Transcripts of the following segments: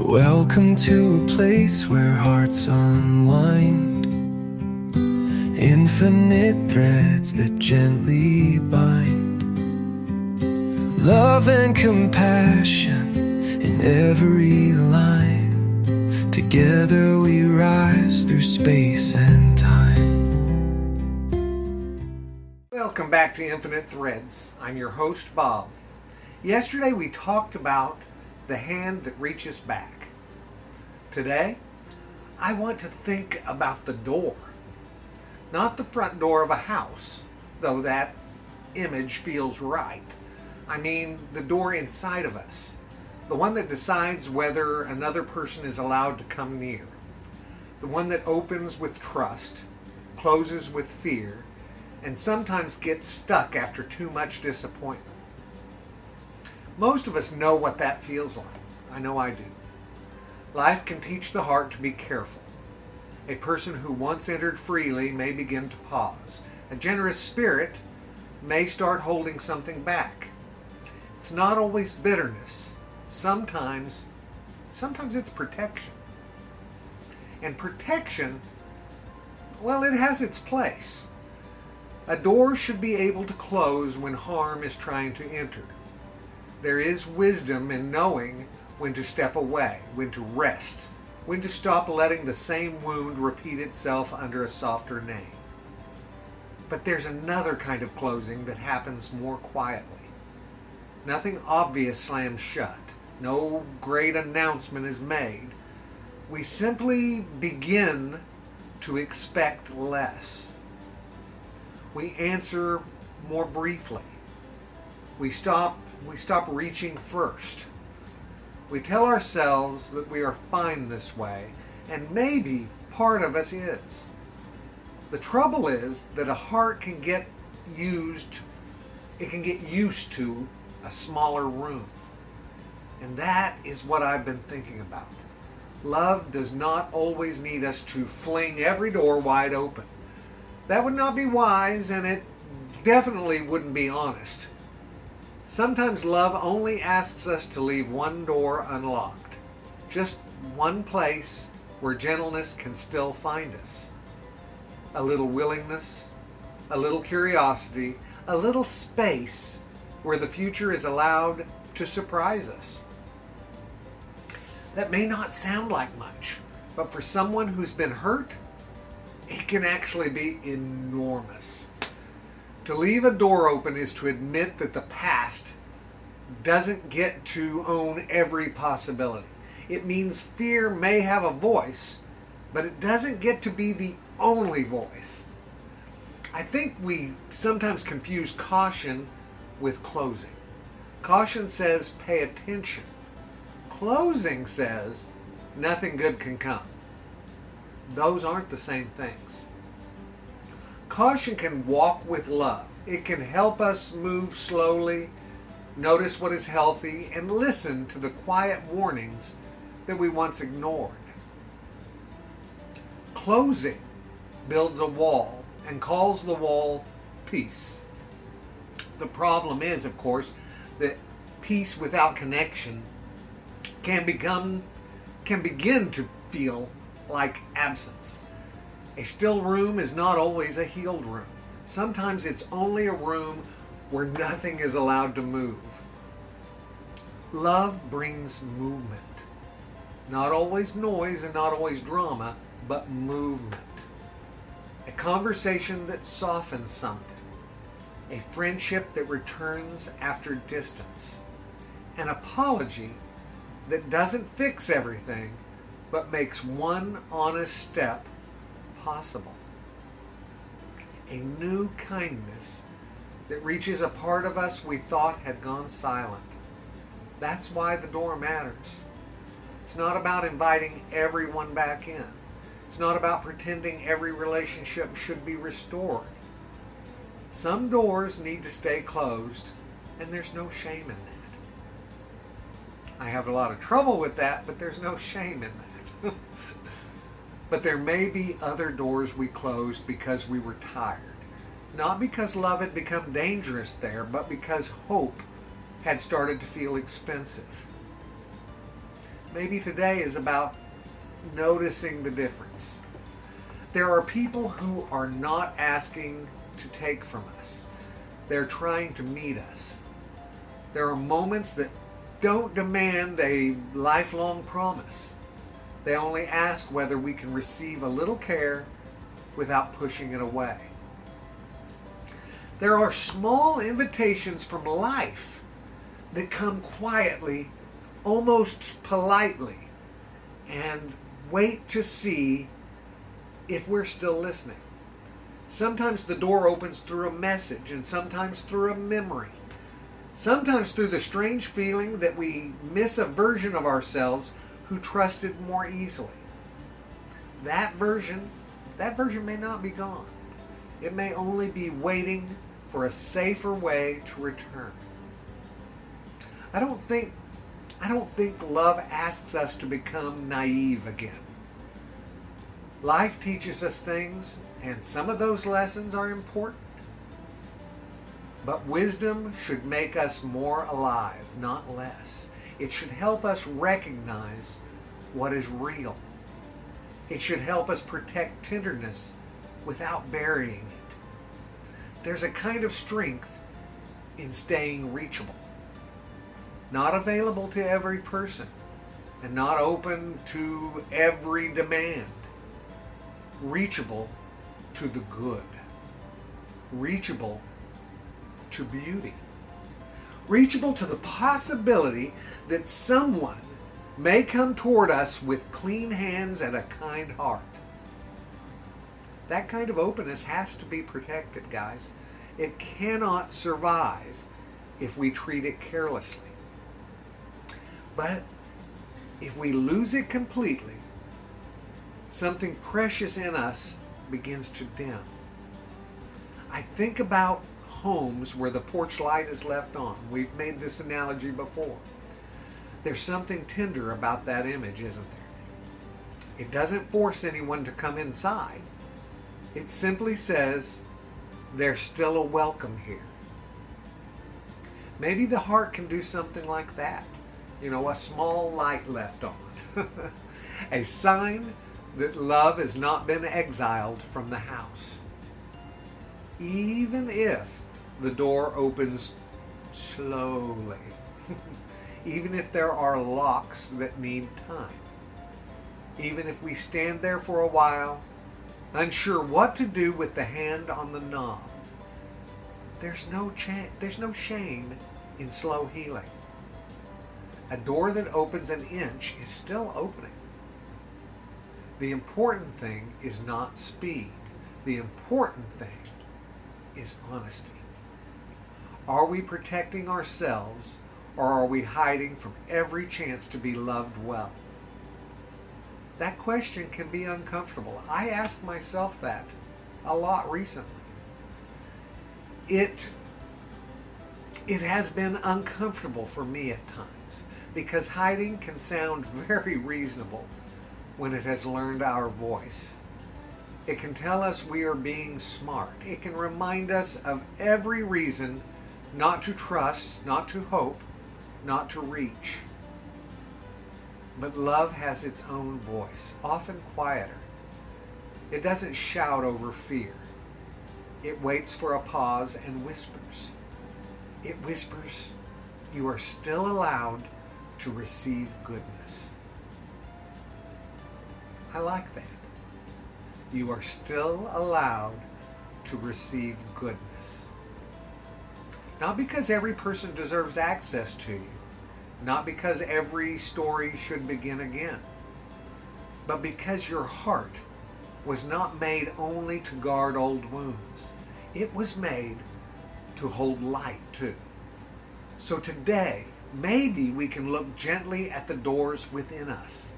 Welcome to a place where hearts unwind, infinite threads that gently bind, love and compassion in every line. Together we rise through space and time. Welcome back to Infinite Threads. I'm your host, Bob. Yesterday we talked about the hand that reaches back. Today, I want to think about the door. Not the front door of a house, though that image feels right. I mean the door inside of us. The one that decides whether another person is allowed to come near. The one that opens with trust, closes with fear, and sometimes gets stuck after too much disappointment. Most of us know what that feels like. I know I do. Life can teach the heart to be careful. A person who once entered freely may begin to pause. A generous spirit may start holding something back. It's not always bitterness. Sometimes it's protection. And protection, well, it has its place. A door should be able to close when harm is trying to enter. There is wisdom in knowing when to step away, when to rest, when to stop letting the same wound repeat itself under a softer name. But there's another kind of closing that happens more quietly. Nothing obvious slams shut. No great announcement is made. We simply begin to expect less. We answer more briefly. We stop reaching first. We tell ourselves that we are fine this way, and maybe part of us is. The trouble is that a heart can get used to a smaller room. And that is what I've been thinking about. Love does not always need us to fling every door wide open. That would not be wise, and it definitely wouldn't be honest. Sometimes love only asks us to leave one door unlocked. Just one place where gentleness can still find us. A little willingness, a little curiosity, a little space where the future is allowed to surprise us. That may not sound like much, but for someone who's been hurt, it can actually be enormous. To leave a door open is to admit that the past doesn't get to own every possibility. It means fear may have a voice, but it doesn't get to be the only voice. I think we sometimes confuse caution with closing. Caution says pay attention. Closing says nothing good can come. Those aren't the same things. Caution can walk with love. It can help us move slowly, notice what is healthy, and listen to the quiet warnings that we once ignored. Closing builds a wall and calls the wall peace. The problem is, of course, that peace without connection can begin to feel like absence. A still room is not always a healed room. Sometimes it's only a room where nothing is allowed to move. Love brings movement. Not always noise and not always drama, but movement. A conversation that softens something. A friendship that returns after distance. An apology that doesn't fix everything, but makes one honest step possible. A new kindness that reaches a part of us we thought had gone silent. That's why the door matters. It's not about inviting everyone back in. It's not about pretending every relationship should be restored. Some doors need to stay closed, and there's no shame in that. I have a lot of trouble with that, but there's no shame in that. But there may be other doors we closed because we were tired. Not because love had become dangerous there, but because hope had started to feel expensive. maybe today is about noticing the difference. There are people who are not asking to take from us. They're trying to meet us. There are moments that don't demand a lifelong promise. They only ask whether we can receive a little care without pushing it away. There are small invitations from life that come quietly, almost politely, and wait to see if we're still listening. Sometimes the door opens through a message, and sometimes through a memory. Sometimes through the strange feeling that we miss a version of ourselves who trusted more easily. That version may not be gone. It may only be waiting for a safer way to return. I don't think love asks us to become naive again. Life teaches us things, and some of those lessons are important. But wisdom should make us more alive, not less. It should help us recognize what is real. It should help us protect tenderness without burying it. There's a kind of strength in staying reachable. Not available to every person and not open to every demand. Reachable to the good. Reachable to beauty. Reachable to the possibility that someone may come toward us with clean hands and a kind heart. That kind of openness has to be protected, guys. It cannot survive if we treat it carelessly. But if we lose it completely, something precious in us begins to dim. I think about homes where the porch light is left on. We've made this analogy before. There's something tender about that image, isn't there? It doesn't force anyone to come inside. It simply says, there's still a welcome here. Maybe the heart can do something like that. You know, a small light left on. A sign that love has not been exiled from the house. Even if the door opens slowly. Even if there are locks that need time. Even if we stand there for a while, unsure what to do with the hand on the knob. There's no shame in slow healing. A door that opens an inch is still opening. The important thing is not speed. The important thing is honesty. Are we protecting ourselves, or are we hiding from every chance to be loved well? That question can be uncomfortable. I ask myself that a lot recently. It has been uncomfortable for me at times because hiding can sound very reasonable when it has learned our voice. It can tell us we are being smart. It can remind us of every reason not to trust, not to hope, not to reach. But love has its own voice, often quieter. It doesn't shout over fear. It waits for a pause and whispers. It whispers, you are still allowed to receive goodness. I like that. You are still allowed to receive goodness. Not because every person deserves access to you. Not because every story should begin again. But because your heart was not made only to guard old wounds. It was made to hold light too. So today, maybe we can look gently at the doors within us.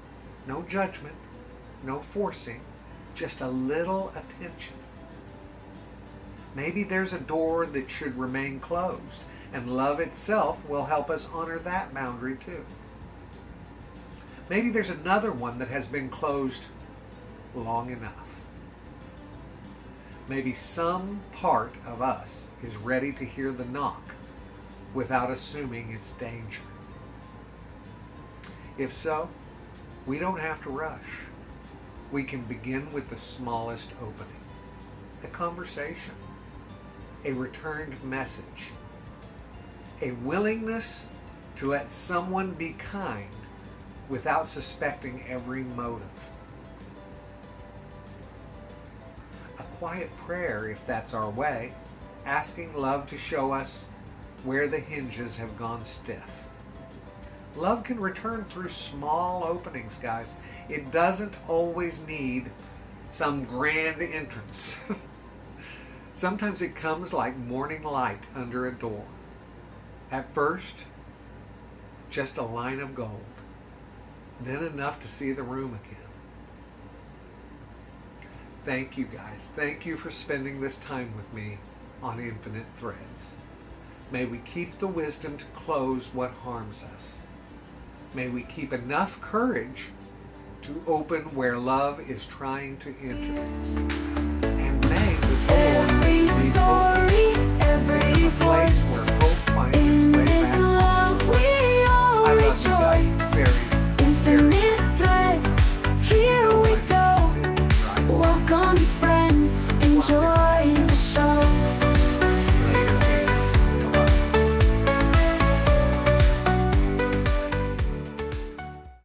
No judgment, no forcing, just a little attention. Maybe there's a door that should remain closed, and love itself will help us honor that boundary too. Maybe there's another one that has been closed long enough. Maybe some part of us is ready to hear the knock without assuming it's danger. If so, We don't have to rush. We can begin with the smallest opening, a conversation, a returned message, a willingness to let someone be kind without suspecting every motive. A quiet prayer, if that's our way, asking love to show us where the hinges have gone stiff. Love can return through small openings, guys. It doesn't always need some grand entrance. Sometimes it comes like morning light under a door. At first, just a line of gold. Then enough to see the room again. Thank you, guys. Thank you for spending this time with me on Infinite Threads. May we keep the wisdom to close what harms us. May we keep enough courage to open where love is trying to enter. And may the door be open. Every story, every